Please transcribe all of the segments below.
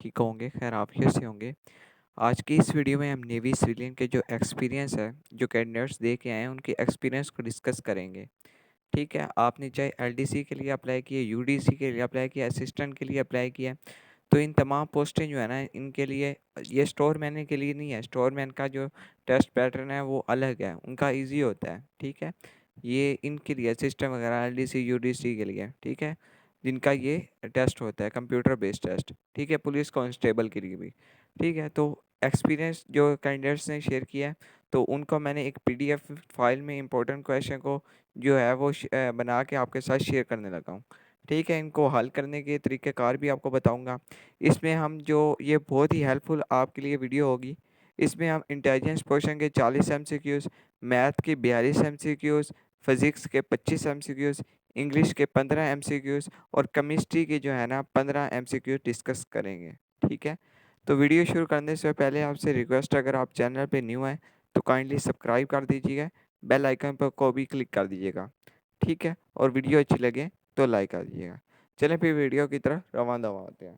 ठीक होंगे, खैर आफियत से होंगे। आज की इस वीडियो में हम नेवी सिविलियन के जो एक्सपीरियंस है, जो कैंडिडेट्स दे के आए हैं, उनके एक्सपीरियंस को डिस्कस करेंगे। ठीक है, आपने चाहे एलडीसी के लिए अप्लाई किया, यूडीसी के लिए अप्लाई किया, असिस्टेंट के लिए अप्लाई किया, तो इन तमाम पोस्टें जो है ना, इनके लिए ये स्टोर मैन के लिए नहीं है। स्टोर मैन का जो टेस्ट पैटर्न है वो अलग है, उनका ईजी होता है। ठीक है, ये इनके लिए सिस्टम वगैरह एलडीसी यूडीसी के लिए, ठीक है, जिनका ये टेस्ट होता है कंप्यूटर बेस्ड टेस्ट। ठीक है, पुलिस कांस्टेबल के लिए भी। ठीक है, तो एक्सपीरियंस जो कैंडिडेट्स ने शेयर किया है, तो उनको मैंने एक पीडीएफ फाइल में इंपॉर्टेंट क्वेश्चन को जो है वो बना के आपके साथ शेयर करने लगा हूँ। ठीक है, इनको हल करने के तरीक़ेकार भी आपको बताऊँगा। इसमें हम जो ये बहुत ही हेल्पफुल आपके लिए वीडियो होगी। इसमें हम इंटेलिजेंस पोर्शन के 40 एमसीक्यूज़, मैथ के 42 एमसीक्यूज़, फिज़िक्स के 25 एमसीक्यूज़, इंग्लिश के 15 एमसीक्यूज़ और केमिस्ट्री के जो है ना 15 एमसीक्यूज़ डिस्कस करेंगे। ठीक है, तो वीडियो शुरू करने से पहले आपसे रिक्वेस्ट है, अगर आप चैनल पे न्यू हैं तो काइंडली सब्सक्राइब कर दीजिएगा, बेल आइकन पर को भी क्लिक कर दीजिएगा। ठीक है, और वीडियो अच्छी लगे तो लाइक कर दीजिएगा। चलें फिर वीडियो की तरफ रवाना होते हैं।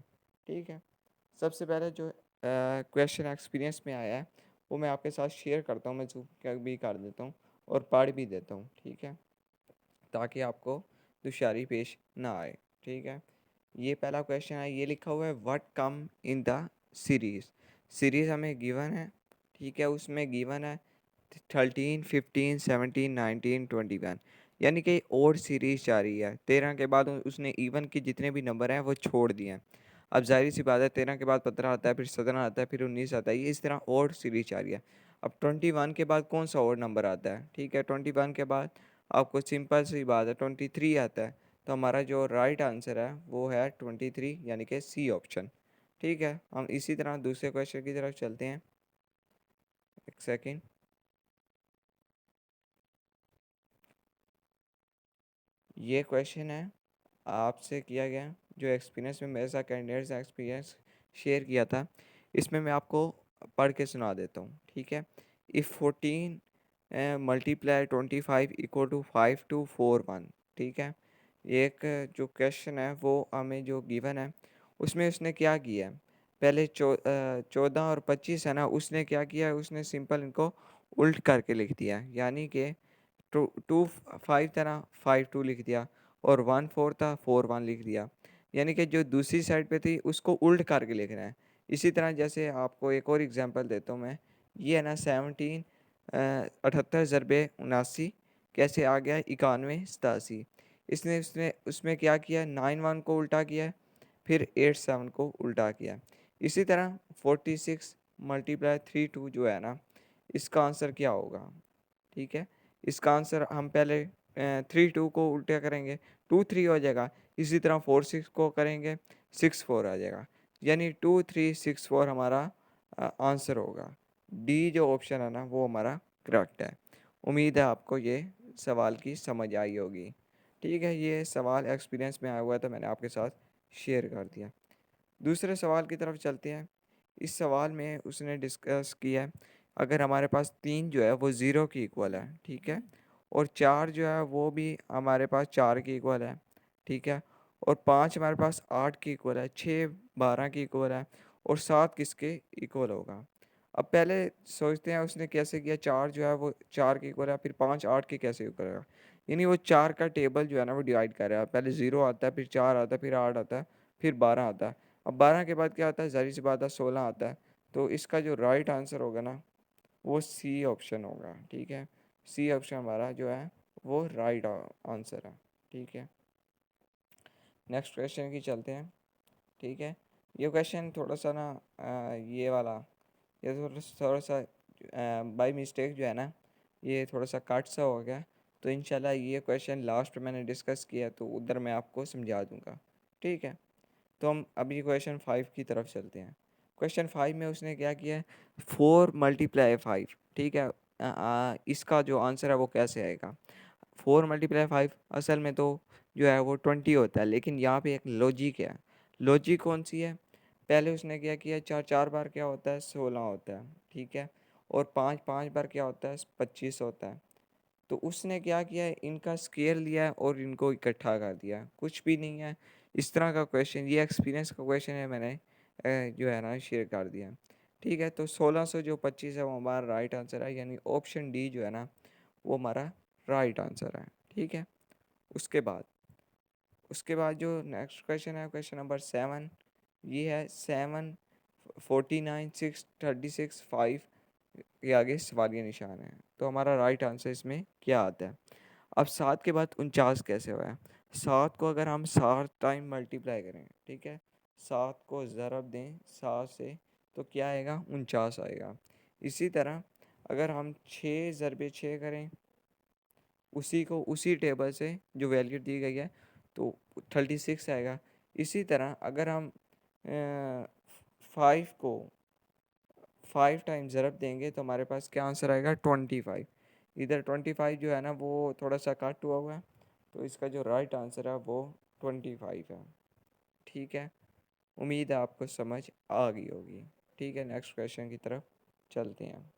ठीक है, सबसे पहले जो क्वेश्चन एक्सपीरियंस में आया है वो मैं आपके साथ शेयर करता हूँ, मैं जूम भी कर देता हूँ और पढ़ भी देता हूँ। ठीक है, ताकि आपको दुश्वारी पेश ना आए। ठीक है, ये पहला क्वेश्चन है, ये लिखा हुआ है what come in the series. Series हमें गिवन है। ठीक है, उसमें गिवन है 13, 15, 17, 19, 21, यानी कि और सीरीज़ जा रही है। 13 के बाद उसने इवन के जितने भी नंबर हैं वो छोड़ दिए हैं। अब ज़ाहिर सी बात है, 13 के बाद 15 आता है, फिर 17 आता है, फिर 19 आता है, ये इस तरह और सीरीज़ जा रही है। अब 21 के बाद कौन सा और नंबर आता है? ठीक है, 21 के बाद आपको सिंपल सी बात है 23 आता है। तो हमारा जो राइट आंसर है वो है 23, यानी कि सी ऑप्शन। ठीक है, हम इसी तरह दूसरे क्वेश्चन की तरफ चलते हैं। एक सेकेंड, ये क्वेश्चन है आपसे किया गया, जो एक्सपीरियंस में मेरे साथ कैंडिडेट्स एक्सपीरियंस शेयर किया था, इसमें मैं आपको पढ़ के सुना देता हूँ। ठीक है, इफ़ 14 मल्टीप्लाई 25 इक्वल टू 5241। ठीक है, ये एक जो क्वेश्चन है वो हमें जो गिवन है उसमें उसने क्या किया है, पहले 14 और 25 है ना, उसने क्या किया है, उसने सिंपल इनको उल्ट करके लिख दिया, यानी कि टू टू 5 था ना, 5 2 लिख दिया, और 1 4 था, 4 1 लिख दिया। यानी कि जो दूसरी साइड पे थी उसको उल्ट करके लिखना है। इसी तरह जैसे आपको एक और एग्जांपल देता हूँ मैं, ये है ना 17 78 ज़रबे 79 कैसे आ गया 91 87। इसने उसने उसमें क्या किया, 9 1 को उल्टा किया, फिर 8 7 को उल्टा किया। इसी तरह 46 मल्टीप्लाई 3 2 जो है ना, इसका आंसर क्या होगा? ठीक है, इसका आंसर हम पहले 3 2 को उल्टा करेंगे, 2 3 हो जाएगा। इसी तरह 4 6 को करेंगे, 6 4 आ जाएगा। यानी 2 3 6 4 हमारा आंसर होगा। डी जो ऑप्शन है ना वो हमारा करेक्ट है। उम्मीद है आपको ये सवाल की समझ आई होगी। ठीक है, ये सवाल एक्सपीरियंस में आया हुआ था, मैंने आपके साथ शेयर कर दिया। दूसरे सवाल की तरफ चलते हैं। इस सवाल में उसने डिस्कस किया है, अगर हमारे पास 3 जो है वो 0 की इक्वल है, ठीक है, और 4 जो है वो भी हमारे पास 4 की इक्वल है, ठीक है, और 5 हमारे पास 8 की इक्वल है, 6 12 की इक्वल है, और 7 किसके इक्वल होगा? अब पहले सोचते हैं उसने कैसे किया, 4 जो है वो 4 के इक्वल है, फिर 5 8 के कैसे इक्वल है? यानी वो 4 का टेबल जो है ना वो डिवाइड कर रहा है, पहले 0 आता है, फिर 4 आता है, फिर 8 आता है, फिर 12 आता है। अब 12 के बाद क्या आता है, ज़ाहिर सी बात है 16 आता है। तो इसका जो राइट आंसर होगा ना वो सी ऑप्शन होगा। ठीक है, सी ऑप्शन हमारा जो है वो राइट आंसर है। ठीक है, नेक्स्ट क्वेश्चन की चलते हैं। ठीक है, ये क्वेश्चन थोड़ा सा ना ये वाला, ये थोड़ा सा बाय मिस्टेक जो है ना, ये थोड़ा सा कट सा हो गया। तो इंशाल्लाह ये क्वेश्चन लास्ट में मैंने डिस्कस किया तो उधर मैं आपको समझा दूंगा। ठीक है, तो हम अभी क्वेश्चन 5 की तरफ चलते हैं। क्वेश्चन 5 में उसने क्या किया है, 4 मल्टीप्लाई 5। ठीक है, इसका जो आंसर है वो कैसे आएगा? 4 मल्टीप्लाई 5 असल में तो जो है वो 20 होता है, लेकिन यहाँ पे एक लॉजिक है। लॉजिक कौन सी है? पहले उसने क्या किया, 4 4 बार क्या होता है, 16 होता है, ठीक है, और 5 5 बार क्या होता है, 25 होता है। तो उसने क्या किया है, इनका स्केयर लिया है और इनको इकट्ठा कर दिया, कुछ भी नहीं है। इस तरह का क्वेश्चन, ये एक्सपीरियंस का क्वेश्चन है, मैंने जो है ना शेयर कर दिया। ठीक है, तो 1600 जो 25 है वो हमारा राइट आंसर है, यानी ऑप्शन डी जो है ना वो हमारा राइट आंसर है। ठीक है, उसके बाद उसके बाद जो नेक्स्ट क्वेश्चन है, क्वेश्चन नंबर 7, ये है 7, 49, 6, 36, 5 के आगे सवालिया निशान है। तो हमारा राइट आंसर इसमें क्या आता है? अब 7 के बाद 49 कैसे हुआ है? 7 को अगर हम 7 टाइम मल्टीप्लाई करें, ठीक है, 7 को ज़रब दें 7 से, तो क्या आएगा? 49 आएगा। इसी तरह अगर हम 6 ज़रबे 6 करें, उसी को उसी टेबल से जो वैल्यू दी गई है, तो 36 आएगा। इसी तरह अगर हम 5 को 5 टाइम ज़रब देंगे तो हमारे पास क्या आंसर आएगा? 25। इधर 25 जो है ना वो थोड़ा सा कट हुआ है, तो इसका जो राइट आंसर है वो 25 है। ठीक है, उम्मीद है आपको समझ आ गई होगी। ठीक है, नेक्स्ट क्वेश्चन की तरफ चलते हैं।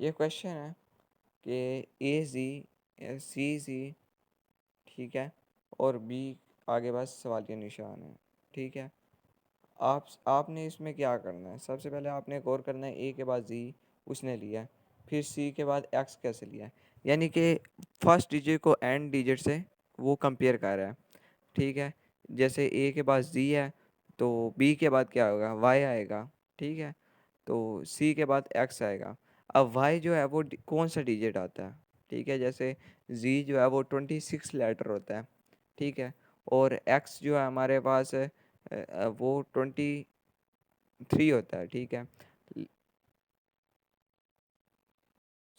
ये क्वेश्चन है कि ए जी सी जी, ठीक है, और बी आगे बस सवालिया निशान है। ठीक है, आपने इसमें क्या करना है? सबसे पहले आपने गौर करना है ए के बाद जी उसने लिया है, फिर सी के बाद एक्स कैसे लिया है, यानी कि फर्स्ट डिजिट को एंड डिजिट से वो कंपेयर कर रहा है। ठीक है, जैसे ए के बाद जी है तो बी के बाद क्या होगा? वाई आएगा। ठीक है, तो सी के बाद एक्स आएगा। अब वाई जो है वो कौन सा डिजिट आता है? ठीक है, जैसे जी जो है वो 26 लेटर होता है। ठीक है, और एक्स जो है हमारे पास वो 23 होता है। ठीक है,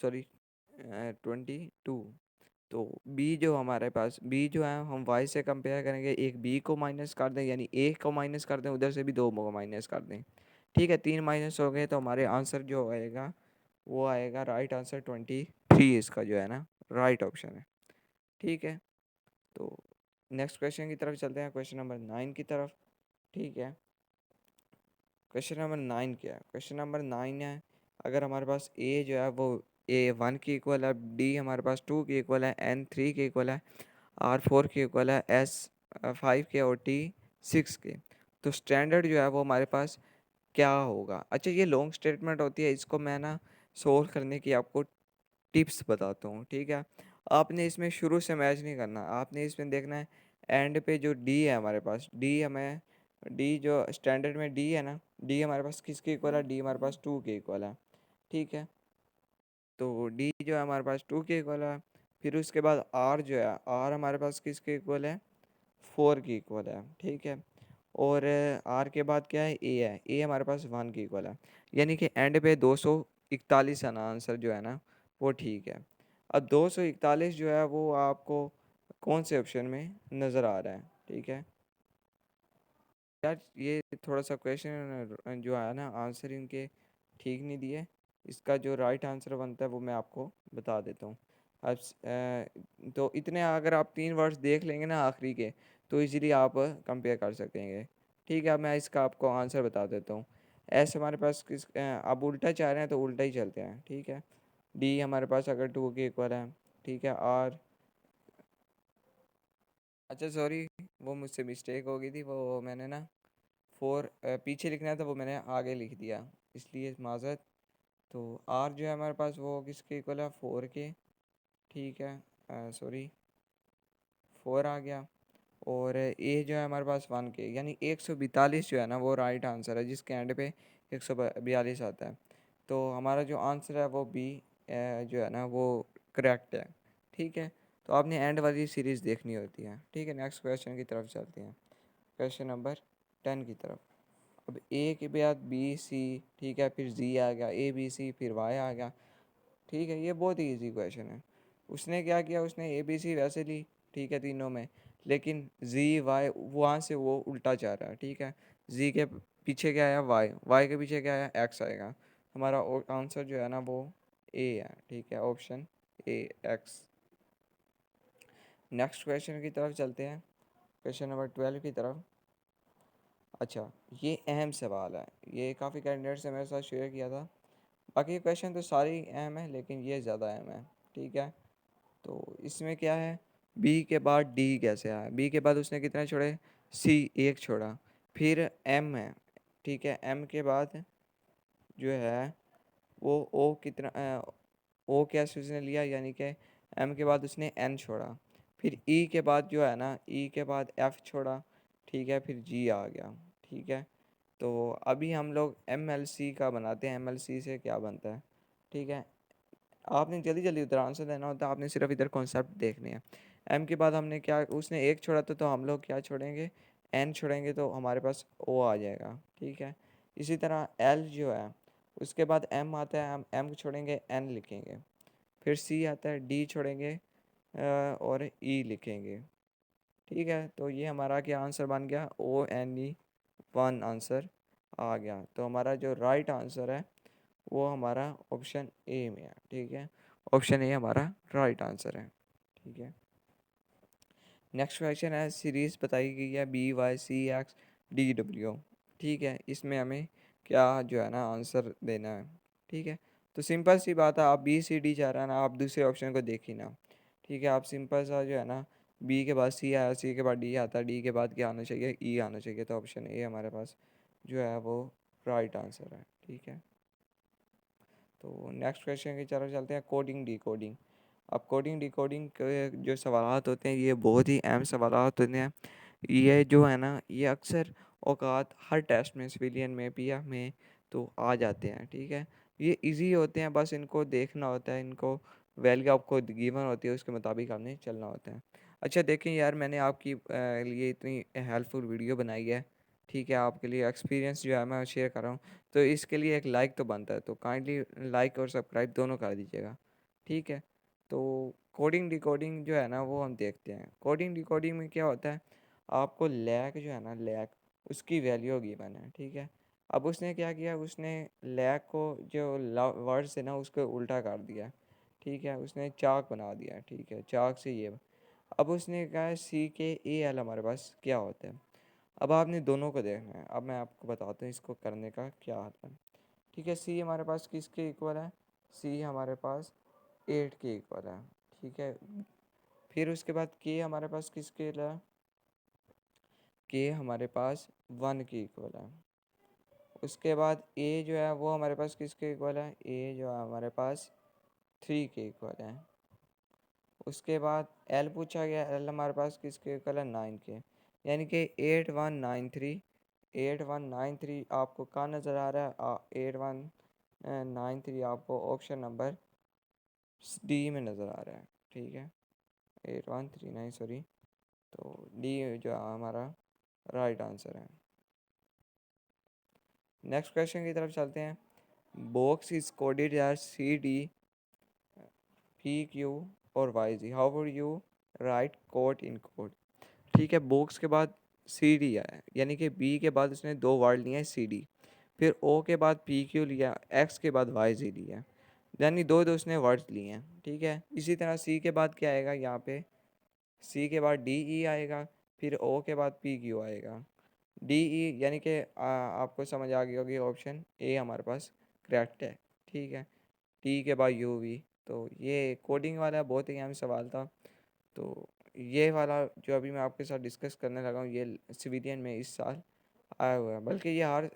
सॉरी 22। तो बी जो हमारे पास बी जो है हम वाई से कंपेयर करेंगे, एक बी को माइनस कर दें, यानी ए को माइनस कर दें, उधर से भी दो को माइनस कर दें। ठीक है, 3 माइनस हो गए तो हमारे आंसर जो आएगा वो आएगा राइट आंसर 23, इसका जो है ना राइट ऑप्शन है। ठीक है, तो नेक्स्ट क्वेश्चन की तरफ चलते हैं, क्वेश्चन नंबर 9 की तरफ। ठीक है, क्वेश्चन नंबर 9 क्या है? क्वेश्चन नंबर 9 है, अगर हमारे पास ए जो है वो A1 की इक्वल है, डी हमारे पास 2 की इक्वल है, N3 की इक्वल है, R4 की इक्वल है, S5 के और T6 के, तो स्टैंडर्ड जो है वो हमारे पास क्या होगा? अच्छा, ये लॉन्ग स्टेटमेंट होती है, इसको मैं ना सोल्व करने की आपको टिप्स बताता हूँ। ठीक है, आपने इसमें शुरू से मैच नहीं करना, आपने इसमें देखना है एंड पे जो डी है हमारे पास, डी हमें डी जो स्टैंडर्ड में डी है ना, डी हमारे पास किसके इक्वल है? डी हमारे पास 2 के इक्वल है। ठीक है, तो डी जो है हमारे पास 2 के इक्वल है। फिर उसके बाद आर जो है, आर हमारे पास किसके इक्वल है? 4 की इक्वल है। ठीक है, और आर के बाद क्या है? ए है, ए हमारे पास 1 की इक्वल है, यानी कि एंड पे 241 है ना आंसर जो है ना वो ठीक है। अब 241 जो है वो आपको कौन से ऑप्शन में नज़र आ रहा है? ठीक है यार, ये थोड़ा सा क्वेश्चन जो है ना आंसर इनके ठीक नहीं दिए। इसका जो राइट आंसर बनता है वो मैं आपको बता देता हूँ। अब तो इतने अगर आप 3 वर्ड्स देख लेंगे ना आखिरी के, तो इजीली आप कंपेयर कर सकेंगे। ठीक है, अब मैं इसका आपको आंसर बता देता हूँ। एस हमारे पास आप उल्टा चाह रहे हैं तो उल्टा ही चलते हैं। ठीक है, डी हमारे पास अगर 2 के इक्वल है। ठीक है, आर, अच्छा सॉरी, वो मुझसे मिस्टेक हो गई थी, वो मैंने ना 4 पीछे लिखना था, वो मैंने आगे लिख दिया, इसलिए माज़रत। तो आर जो है हमारे पास वो किसके इक्वल है? 4 के। ठीक है, सॉरी 4 आ गया। और ए जो है हमारे पास 1 के, यानी 142 जो है ना वो राइट आंसर है, जिसके एंड पे 142 आता है। तो हमारा जो आंसर है वो बी जो है ना वो करेक्ट है। ठीक है, तो आपने एंड वाली सीरीज़ देखनी होती है। ठीक है, नेक्स्ट क्वेश्चन की तरफ चलते हैं, क्वेश्चन नंबर 10 की तरफ। अब ए के बाद बी सी, ठीक है, फिर जी आ गया, ए बी सी, फिर वाई आ गया। ठीक है, ये बहुत ही इजी क्वेश्चन है। उसने क्या किया? उसने ए बी सी वैसे ली, ठीक है, तीनों में, लेकिन जी वाई वहाँ से वो उल्टा जा रहा है। ठीक है, जी के पीछे क्या आया? वाई, वाई के पीछे क्या आया? एक्स आएगा। हमारा आंसर जो है ना वो ए है। ठीक है, option A, x. Next question की तरफ चलते हैं, क्वेश्चन नंबर 12 की तरफ। अच्छा, ये अहम सवाल है, ये काफ़ी कैंडिडेट्स ने मेरे साथ शेयर किया था। बाकी क्वेश्चन तो सारे ही अहम है, लेकिन ये ज़्यादा अहम है। ठीक है, तो इसमें क्या है? बी के बाद डी कैसे आया? बी के बाद उसने कितने छोड़े? सी एक छोड़ा, फिर एम है, ठीक है, एम के बाद जो है वो ओ कितना ओ कैसे उसने लिया, यानी कि एम के बाद उसने एन छोड़ा, फिर ई के बाद जो है ना, ई के बाद एफ छोड़ा, ठीक है, फिर जी आ गया, ठीक है। तो अभी हम लोग एम एल सी का बनाते हैं, एम एल सी से क्या बनता है, ठीक है। आपने जल्दी जल्दी उधर आंसर देना होता है, आपने सिर्फ इधर कॉन्सेप्ट देखने हैं। एम के बाद हमने क्या, उसने एक छोड़ा तो हम लोग क्या छोड़ेंगे, एन छोड़ेंगे, तो हमारे पास ओ आ जाएगा, ठीक है। इसी तरह एल जो है, उसके बाद एम आता है, हम एम छोड़ेंगे, एन लिखेंगे, फिर सी आता है, डी छोड़ेंगे और ई लिखेंगे, ठीक है। तो ये हमारा क्या आंसर बन गया, O N E one answer आ गया। तो हमारा जो राइट आंसर है वो हमारा ऑप्शन ए में है, ठीक है। ऑप्शन ए हमारा राइट आंसर है, ठीक है। नेक्स्ट क्वेश्चन है, सीरीज बताई गई है B Y C X D W, ठीक है। इसमें हमें क्या जो है ना आंसर देना है, ठीक है। तो सिंपल सी बात है, आप बी सी डी चाह रहे हैं ना, आप दूसरे ऑप्शन को देख ही ना, ठीक है। आप सिंपल सा जो है ना, बी के बाद सी आया, सी के बाद डी आता है, डी के बाद क्या आना चाहिए, ई आना चाहिए, तो ऑप्शन ए हमारे पास जो है वो राइट आंसर है, ठीक है। तो नेक्स्ट क्वेश्चन की तरफ चलते हैं, कोडिंग डी कोडिंग। अब कोडिंग डी कोडिंग के जो सवालात होते हैं ये बहुत ही अहम सवालात होते हैं। ये जो है ना, ये अक्सर औकात हर टेस्ट में, सिविलियन में, पीएफ में तो आ जाते हैं, ठीक है। ये इजी होते हैं, बस इनको देखना होता है, इनको वैल्यू आपको गिवन होती है, उसके मुताबिक आपने चलना होता है। अच्छा देखें यार, मैंने आपकी लिए इतनी हेल्पफुल वीडियो बनाई है, ठीक है, आपके लिए एक्सपीरियंस जो है मैं शेयर कर रहा हूँ, तो इसके लिए एक लाइक तो बनता है, तो काइंडली लाइक और सब्सक्राइब दोनों कर दीजिएगा, ठीक है। तो कोडिंग डिकोडिंग जो है ना वो हम देखते हैं। कोडिंग डिकोडिंग में क्या होता है, आपको लैग जो है ना, लैग उसकी वैल्यू गिवन है, ठीक है। अब उसने क्या किया, उसने लैग को जो वर्ड से ना उसको उल्टा कर दिया, ठीक है, उसने चाक बना दिया, ठीक है, चाक से ये। अब उसने कहा है सी के ए एल हमारे पास क्या होता है। अब आपने दोनों को देखना है, अब मैं आपको बताता हूँ इसको करने का क्या आता है, ठीक है। सी हमारे पास किसके इक्वल है, सी हमारे पास 8 के इक्वल है, ठीक है। फिर उसके बाद के हमारे पास किसके इक्वल है, के हमारे पास 1 के इक्वल है। उसके बाद ए जो है वो हमारे पास किसके इक्वल है, ए जो है हमारे पास 3 के इक्वल है। उसके बाद एल पूछा गया, एल हमारे पास किसके इक्वल है, 9 के, यानी कि 8193। 8193 आपको कहाँ नज़र आ रहा है, 8193 आपको ऑप्शन नंबर डी में नज़र आ रहा है, ठीक है। 8139 सॉरी, तो डी जो हमारा राइट आंसर है। नेक्स्ट क्वेश्चन की तरफ चलते हैं। Box is coded as C D P Q और Y G, how would you write code in code, ठीक है। बॉक्स के बाद सी डी है, यानी कि बी के बाद उसने दो वर्ड लिए हैं सी डी, फिर ओ के बाद पी क्यू लिया, एक्स के बाद वाई जी लिया, यानी दो दो उसने वर्ड्स लिए हैं, ठीक है। इसी तरह सी के बाद क्या आएगा यहाँ पे, सी के बाद डी ई आएगा, फिर ओ के बाद पी क्यू आएगा, डी ई, यानी कि आपको समझ आ गई होगी, ऑप्शन ए हमारे पास करेक्ट है, ठीक है। टी के बाद यू वी। तो ये कोडिंग वाला बहुत ही अहम सवाल था। तो ये वाला जो अभी मैं आपके साथ डिस्कस करने लगा हूँ, ये सिविलियन में इस साल आया हुआ है, बल्कि ये हर,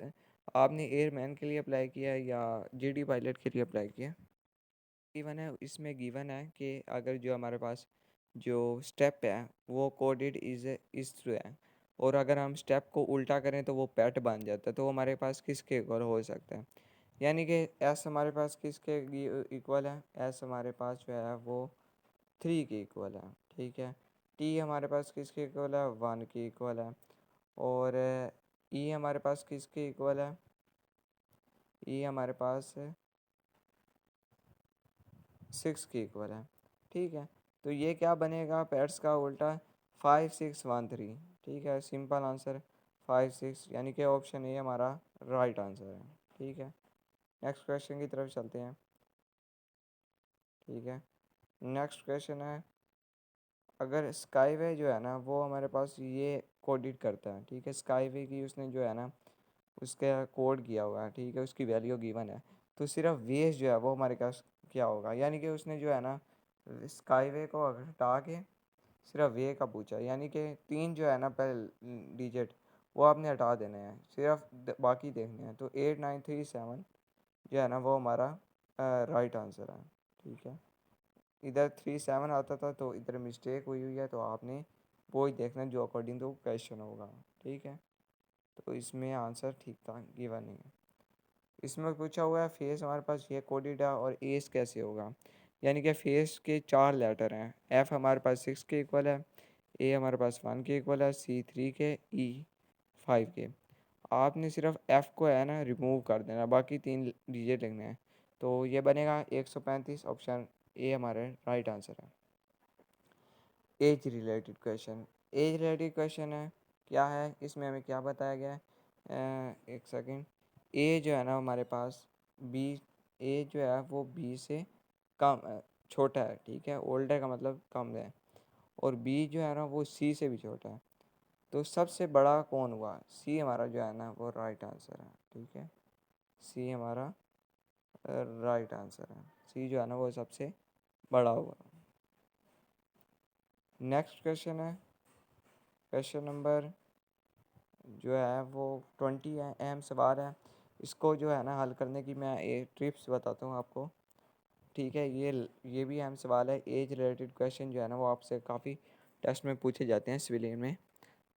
आपने एयरमैन के लिए अप्लाई किया है या जीडी पायलट के लिए अप्लाई किया, गिवन है, इसमें गिवन है कि अगर जो हमारे पास जो स्टेप है वो कोडेड इस थ्रू है, और अगर हम स्टेप को उल्टा करें तो वो पैट बन जाता है, तो वो हमारे पास किसके इक्वल हो सकता है, यानी कि एस हमारे पास किसके इक्वल है, एस हमारे पास जो है वो 3 के इक्वल है, ठीक है। टी हमारे पास किसके इक्वल है, 1 के इक्वल है। और ई हमारे पास किसके इक्वल है, ई हमारे पास 6 के इक्वल है, ठीक है। तो ये क्या बनेगा, पैट्स का उल्टा 5613, ठीक है, सिंपल आंसर 56, यानी कि ऑप्शन ए हमारा राइट आंसर है, ठीक है। नेक्स्ट क्वेश्चन की तरफ चलते हैं, ठीक है। नेक्स्ट क्वेश्चन है, अगर स्काईवे जो है ना वो हमारे पास ये कोडिट करता है, ठीक है, स्काईवे की उसने जो है ना उसका कोड किया हुआ है, ठीक है, उसकी वैल्यू गिवन है, तो सिर्फ वेज जो है वो हमारे पास क्या होगा, यानी कि उसने जो है ना स्काईवे को अगर हटा के सिर्फ ये का पूछा है, यानी कि 3 जो है ना पहले डिजिट वो आपने हटा देने हैं, सिर्फ बाकी देखने हैं। तो 8937 जो है ना वो हमारा राइट आंसर है। ठीक है, इधर 37 आता था तो इधर मिस्टेक हुई हुई है, तो आपने वो ही देखना जो अकॉर्डिंग टू क्वेश्चन होगा। ठीक है, तो इसमें आंसर ठीक था, गिवन नहीं है। इसमें पूछा हुआ है फेस हमारे पास ये कोडेड है और एज कैसे होगा, यानी कि फेस के 4 लेटर हैं। एफ हमारे पास 6 के इक्वल है, ए हमारे पास 1 के इक्वल है, सी 3 के, ई 5 के। आपने सिर्फ एफ को है ना रिमूव कर देना, बाकी 3 डिजिट लिखने हैं। तो ये बनेगा 135, ऑप्शन ए हमारे राइट आंसर है। Age related question, age related question है, क्या है इसमें हमें क्या बताया गया है। एक सेकंड, ए जो है ना हमारे पास बी, ए जो है वो बी से कम छोटा है। ठीक है, ओल्डर का मतलब कम है, और बी जो है ना वो सी से भी छोटा है। तो सबसे बड़ा कौन हुआ, सी हमारा जो है ना वो राइट आंसर है। ठीक है, सी हमारा राइट आंसर है, सी जो है ना वो सबसे बड़ा हुआ। नेक्स्ट क्वेश्चन है, क्वेश्चन नंबर जो है वो 20 है, अहम सवाल है। इसको जो है ना हल करने की मैं एक टिप्स बताता हूँ आपको। ठीक है, ये भी अहम सवाल है। एज रिलेटेड क्वेश्चन जो है ना वो आपसे काफ़ी टेस्ट में पूछे जाते हैं सिविलियन में।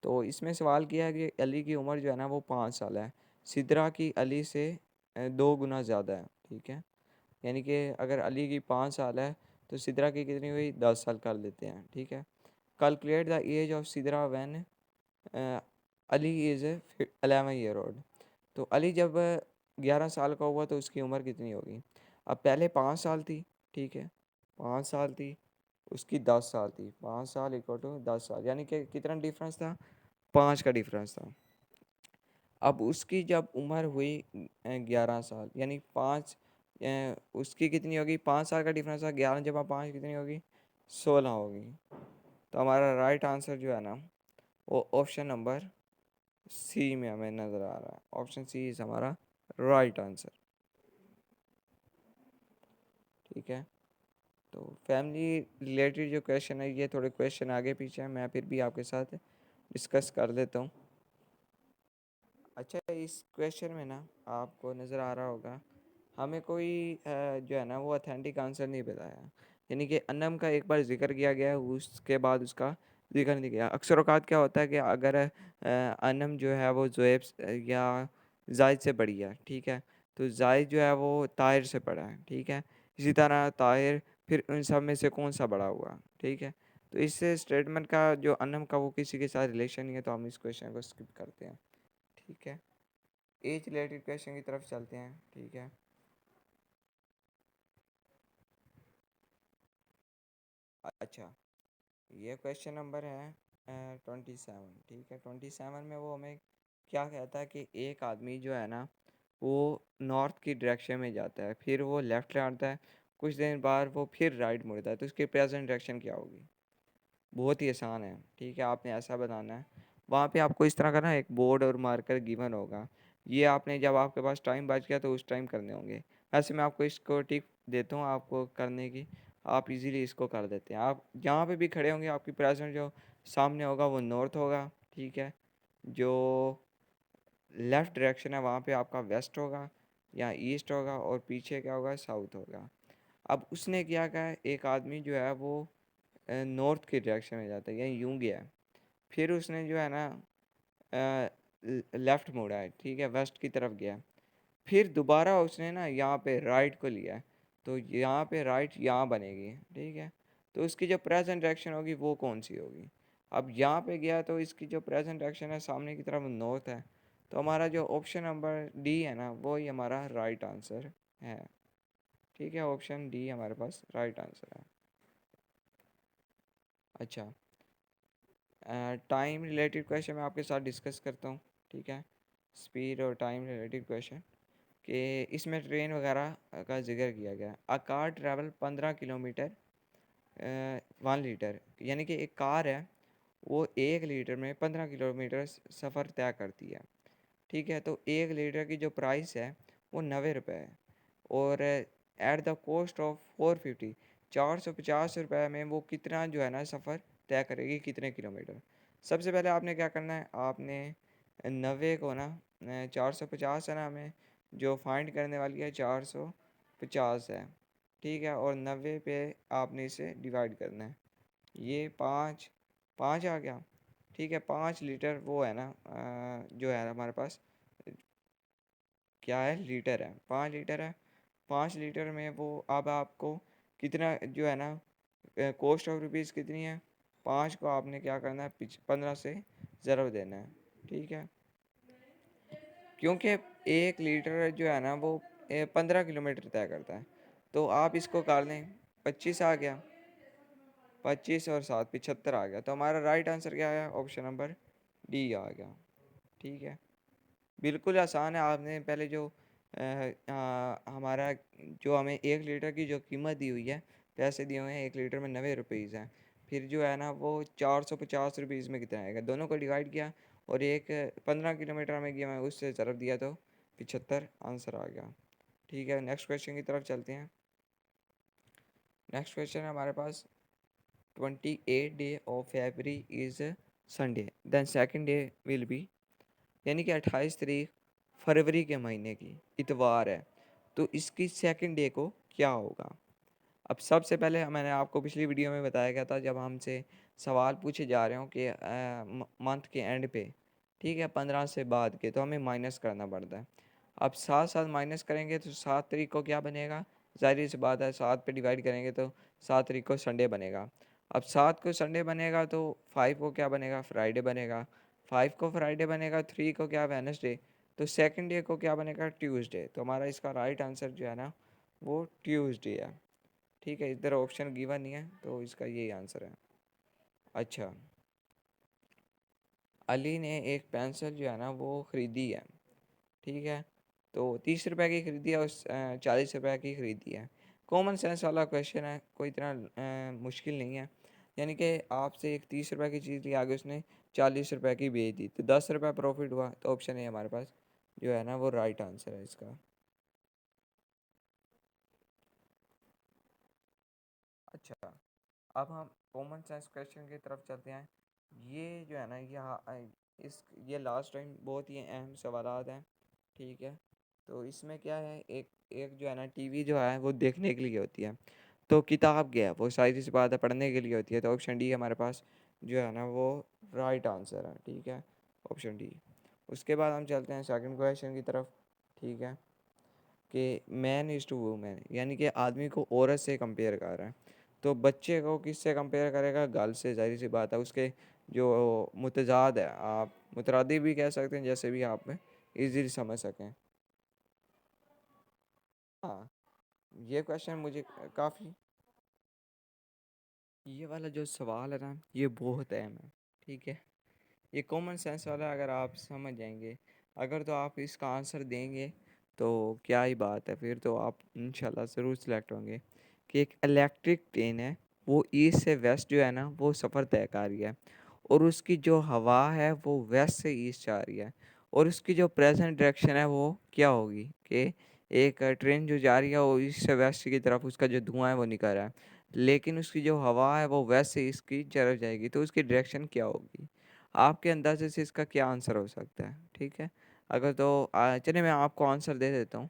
तो इसमें सवाल किया है कि अली की उम्र जो है ना वो 5 साल है, सिद्रा की अली से 2 गुना ज़्यादा है। ठीक है, यानी कि अगर अली की 5 साल है तो सिद्रा की कितनी हुई, 10 साल कर लेते हैं। ठीक है, calculate the age of Sidra when Ali is 11 year old. तो अली जब 11 साल का हुआ तो उसकी उम्र कितनी होगी। अब पहले 5 साल थी, ठीक है, 5 साल थी, उसकी 10 साल थी, 5 साल इक्वल टू 10 साल, यानी कि कितना डिफरेंस था, 5 का डिफरेंस था। अब उसकी जब उम्र हुई 11 साल, यानी पाँच उसकी कितनी होगी, 5 साल का डिफरेंस था, 11 जमा 5 कितनी होगी, 16 होगी। तो हमारा राइट आंसर जो है ना वो ऑप्शन नंबर सी में हमें नज़र आ रहा है। ऑप्शन सी इज़ हमारा राइट आंसर। ठीक है, तो फैमिली रिलेटेड जो क्वेश्चन है ये थोड़े क्वेश्चन आगे पीछे हैं, मैं फिर भी आपके साथ डिस्कस कर देता हूँ। अच्छा, इस क्वेश्चन में ना आपको नज़र आ रहा होगा हमें कोई जो है ना वो अथेंटिक आंसर नहीं बताया, यानी कि अनम का एक बार जिक्र किया गया है, उसके बाद उसका जिक्र नहीं किया। अक्सर औक़ात क्या होता है कि अगर अनम जो है वो ज़ुएब या जायद से बड़ी है, ठीक है, तो जायद जो है वो ताहिर से बड़ा है। ठीक है, इसी तरह ताहिर फिर उन सब में से कौन सा बड़ा हुआ। ठीक है, तो इस स्टेटमेंट का जो अनम का वो किसी के साथ रिलेशन नहीं है, तो हम इस क्वेश्चन को स्किप करते हैं। ठीक है, एज रिलेटेड क्वेश्चन की तरफ चलते हैं। ठीक है, अच्छा, ये क्वेश्चन नंबर है 27। ठीक है, 27 में वो हमें क्या कहता है कि एक आदमी जो है ना वो नॉर्थ की डायरेक्शन में जाता है, फिर वो लेफ़्ट आता है, कुछ दिन बाद वो फिर राइट मुड़ता है, तो उसकी प्रेजेंट डायरेक्शन क्या होगी। बहुत ही आसान है। ठीक है, आपने ऐसा बनाना है, वहाँ पे आपको इस तरह का ना एक बोर्ड और मार्कर गिवन होगा, ये आपने जब आपके पास टाइम बच गया तो उस टाइम करने होंगे। ऐसे मैं आपको इसको टिप देता हूँ आपको करने की, आप इजीली इसको कर देते हैं। आप जहाँ पे भी खड़े होंगे आपकी प्रेजेंट जो सामने होगा वो नॉर्थ होगा। ठीक है, जो लेफ़्ट डायरेक्शन है वहाँ पे आपका वेस्ट होगा या ईस्ट होगा, और पीछे क्या होगा, साउथ होगा। अब उसने क्या कहा है, एक आदमी जो है वो नॉर्थ की डायरेक्शन में जाता है, यानी यूँ गया है, फिर उसने जो है ना लेफ़्ट मोड़ा है, ठीक है, वेस्ट की तरफ गया, फिर दोबारा उसने ना यहाँ पे राइट को लिया है, तो यहाँ पे राइट यहाँ बनेगी। ठीक है, तो उसकी जो प्रेजेंट डायरेक्शन होगी वो कौन सी होगी। अब यहाँ पे गया तो इसकी जो प्रेजेंट डायरेक्शन है सामने की तरफ नॉर्थ है, तो हमारा जो ऑप्शन नंबर डी है ना वो ही हमारा राइट आंसर है। ठीक है, ऑप्शन डी हमारे पास राइट आंसर है। अच्छा, टाइम रिलेटेड क्वेश्चन मैं आपके साथ डिस्कस करता हूँ। ठीक है, स्पीड और टाइम रिलेटेड क्वेश्चन कि इसमें ट्रेन वगैरह का जिक्र किया गया है। A car travel 15 kilometre 1 litre, यानी कि एक कार है वो 1 लीटर में 15 किलोमीटर सफ़र तय करती है। ठीक है, तो 1 लीटर की जो प्राइस है वो 90 रुपये है, और एट द कॉस्ट ऑफ 450, 450 रुपये में वो कितना जो है ना सफ़र तय करेगी कितने किलोमीटर। सबसे पहले आपने क्या करना है, आपने 90 को ना 450 है ना, हमें जो फाइंड करने वाली है 450 है, ठीक है। और 90 पे आपने इसे डिवाइड करना है, ये 5 आ गया, ठीक है। 5 लीटर वो है ना, जो है हमारे पास क्या है, लीटर है, 5 लीटर है। 5 लीटर में वो अब आपको कितना जो है ना, कॉस्ट ऑफ रुपीज़ कितनी है, 5 को आपने क्या करना है, 15 से ज़रूर देना है, ठीक है। क्योंकि 1 लीटर जो है ना वो 15 किलोमीटर तय करता है, तो आप इसको कर लें, 25 आ गया, 25 और 7 75 आ गया। तो हमारा राइट आंसर क्या आया, ऑप्शन नंबर डी आ गया, ठीक है। बिल्कुल आसान है। आपने पहले जो हमारा जो हमें 1 लीटर की जो कीमत दी हुई है, पैसे दिए हुए हैं, 1 लीटर में 90 रुपीज़ हैं। फिर जो है ना वो 450 रुपीज़ में कितना आएगा, दोनों को डिवाइड किया और एक 15 किलोमीटर हमें किया, मैं उससे ज़रब दिया तो 75 आंसर आ गया, ठीक है। नेक्स्ट क्वेश्चन की तरफ चलते हैं। नेक्स्ट क्वेश्चन है हमारे पास, 28 day of February is Sunday, then second day will be, यानी कि 28 तारीख फरवरी के महीने की इतवार है, तो इसकी सेकंड डे को क्या होगा। अब सबसे पहले मैंने आपको पिछली वीडियो में बताया गया था, जब हमसे सवाल पूछे जा रहे हो कि मंथ के एंड पे, ठीक है, 15 से बाद के, तो हमें माइनस करना पड़ता है। अब साथ साथ माइनस करेंगे तो 7 तारीख को क्या बनेगा, ज़ाहिर सी बात है 7 पे डिवाइड करेंगे तो 7 तारीख को संडे बनेगा। अब 7 को संडे बनेगा तो 5 को क्या बनेगा, फ्राइडे बनेगा। 5 को फ्राइडे बनेगा, 3 को क्या, वेनसडे। तो सेकंड डे को क्या बनेगा, ट्यूसडे। तो हमारा इसका राइट आंसर जो है ना वो ट्यूसडे है, ठीक है। इधर ऑप्शन गिवन नहीं है तो इसका यही आंसर है। अच्छा, अली ने एक पेंसिल जो है ना वो ख़रीदी है, ठीक है। तो 30 रुपए की खरीदी है, उस 40 रुपए की खरीदी है। कॉमन सेंस वाला क्वेश्चन है, कोई इतना मुश्किल नहीं है। यानी कि आपसे एक 30 रुपए की चीज़ ली, आगे उसने 40 रुपए की बेच दी, तो 10 रुपए प्रॉफिट हुआ। तो ऑप्शन है हमारे पास जो है ना वो राइट आंसर है इसका। अच्छा, अब हम कॉमन सेंस क्वेश्चन की तरफ चलते हैं। ये जो है ना ये लास्ट टाइम बहुत ही अहम सवालात हैं, ठीक है। तो इसमें क्या है, एक एक जो है ना टीवी जो है वो देखने के लिए होती है, तो किताब क्या है, वो सारी सी बात है पढ़ने के लिए होती है। तो ऑप्शन डी हमारे पास जो है ना वो राइट आंसर है, ठीक है, ऑप्शन डी। उसके बाद हम चलते हैं सेकंड क्वेश्चन की तरफ, ठीक है, कि मैन इज़ टू वूमेन, यानी कि आदमी को औरत से कंपेयर कर रहा है। तो बच्चे को किससे कंपेयर करेगा, गर्ल से, ज़ाहिर सी बात है। उसके जो मुतजाद है, आप मुतरादी भी कह सकते हैं, जैसे भी आप इजीली समझ सकें। हाँ, ये क्वेश्चन मुझे काफ़ी, ये वाला जो सवाल है ना ये बहुत अहम है, ठीक है। ये कॉमन सेंस वाला अगर आप समझ जाएंगे, अगर तो आप इसका आंसर देंगे तो क्या ही बात है, फिर तो आप इंशाल्लाह ज़रूर सिलेक्ट होंगे। कि एक इलेक्ट्रिक ट्रेन है, वो ईस्ट से वेस्ट जो है ना वो सफ़र तय कर रही है, और उसकी जो हवा है वो वेस्ट से ईस्ट जा रही है, और उसकी जो प्रेजेंट डायरेक्शन है वो क्या होगी, कि एक ट्रेन जो जा रही है वो ईस्ट से वेस्ट की तरफ, उसका जो धुआं है वो निकल रहा है, लेकिन उसकी जो हवा है वो वेस्ट से ईस्ट की तरफ जाएगी, तो उसकी डायरेक्शन क्या होगी। आपके अंदाजे से इसका क्या आंसर हो सकता है, ठीक है। अगर तो चलिए मैं आपको आंसर दे देता हूँ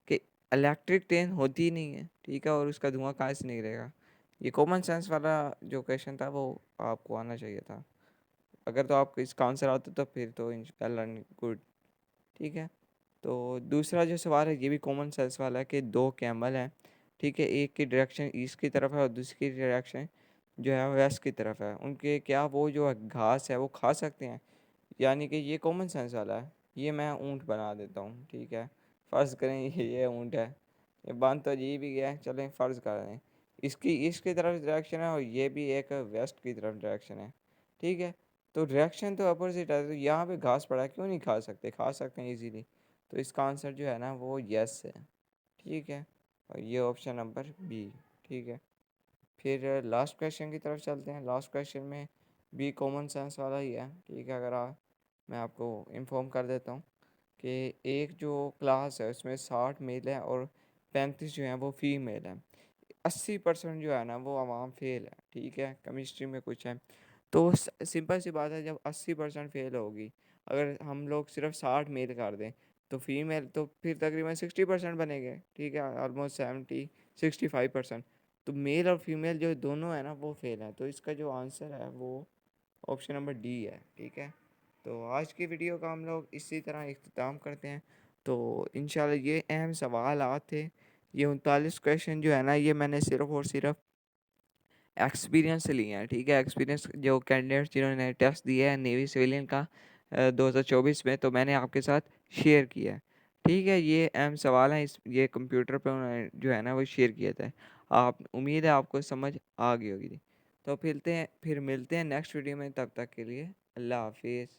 कि इलेक्ट्रिक ट्रेन होती ही नहीं है, ठीक है, और उसका धुआं कहाँ से निकलेगा। ये कॉमन सेंस वाला जो क्वेश्चन था वो आपको आना चाहिए था। अगर तो आपको इसका आंसर आता तो फिर तो वेल गुड, ठीक है। तो दूसरा जो सवाल है ये भी कॉमन सेंस वाला है, कि दो कैमल हैं, ठीक है, एक की डायरेक्शन ईस्ट की तरफ है और दूसरी की डायरेक्शन जो है वेस्ट की तरफ है। उनके क्या वो जो है घास है वो खा सकते हैं, यानी कि ये कॉमन सेंस वाला है। ये मैं ऊँट बना देता हूँ, ठीक है। फ़र्ज़ करें ये ऊँट है, ये बांध तो जी भी गया है, चलें फ़र्ज़ कर लें इसकी ईस्ट की तरफ डायरेक्शन है और ये भी एक वेस्ट की तरफ डायरेक्शन है, ठीक है। तो डायरेक्शन तो अपोजिट है, तो यहाँ पे घास पड़ा है, क्यों नहीं खा सकते, खा सकते हैं इजीली। तो इसका आंसर जो है ना वो यस है, ठीक है। और ये ऑप्शन नंबर बी, ठीक है। फिर लास्ट क्वेश्चन की तरफ चलते हैं। लास्ट क्वेश्चन में भी कॉमन सेंस वाला ही है, ठीक है। मैं आपको इन्फॉर्म कर देता हूँ कि एक जो क्लास है उसमें 60 मेल है और 35 जो हैं वो फीमेल हैं। 80% जो है ना वो आवाम फेल है, ठीक है, केमिस्ट्री में कुछ है। तो सिंपल सी बात है, जब 80% फेल होगी, अगर हम लोग सिर्फ 60 मेल कर दें तो फीमेल तो फिर तकरीबन 60% बनेंगे, ठीक है, ऑलमोस्ट 65%। तो मेल और फीमेल जो दोनों है ना वो फेल है, तो इसका जो आंसर है वो ऑप्शन नंबर डी है, ठीक है। तो आज की वीडियो का हम लोग इसी तरह इख्तिताम करते हैं। तो इंशाल्लाह ये अहम सवाल थे, ये 39 क्वेश्चन जो है ना ये मैंने सिर्फ और सिर्फ एक्सपीरियंस से लिए हैं, ठीक है। एक्सपीरियंस जो कैंडिडेट्स जिन्होंने टेस्ट दिया है नेवी सिविलियन का 2024 में, तो मैंने आपके साथ शेयर किया है, ठीक है। ये अहम सवाल हैं, इस ये कंप्यूटर पे उन्होंने जो है ना वो शेयर किया था। आप उम्मीद है आपको समझ आ गई होगी। तो फिर मिलते हैं नेक्स्ट वीडियो में, तब तक के लिए अल्लाह हाफिज़।